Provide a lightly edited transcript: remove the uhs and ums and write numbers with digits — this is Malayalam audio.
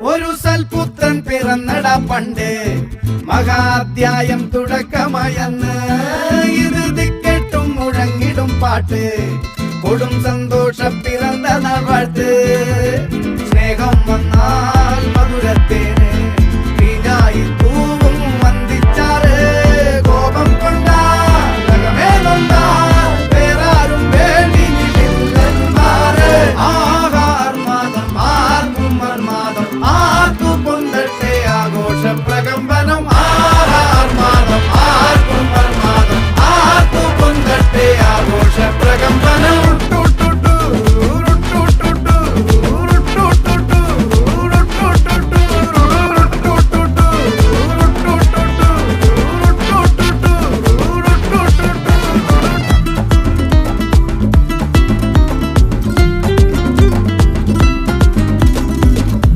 ഒരു സൽപുത്രൻ പിറന്നട പണ്ട് മഹാധ്യായം തുടക്കമായെന്ന് ഇത് ദിക്കെട്ടും മുഴങ്ങിടും പാട്ട് കൊടും സന്തോഷം പിറന്ന നാൾ വാഴ്ത്ത് സ്നേഹം വന്നാൽ മധുരത്തെ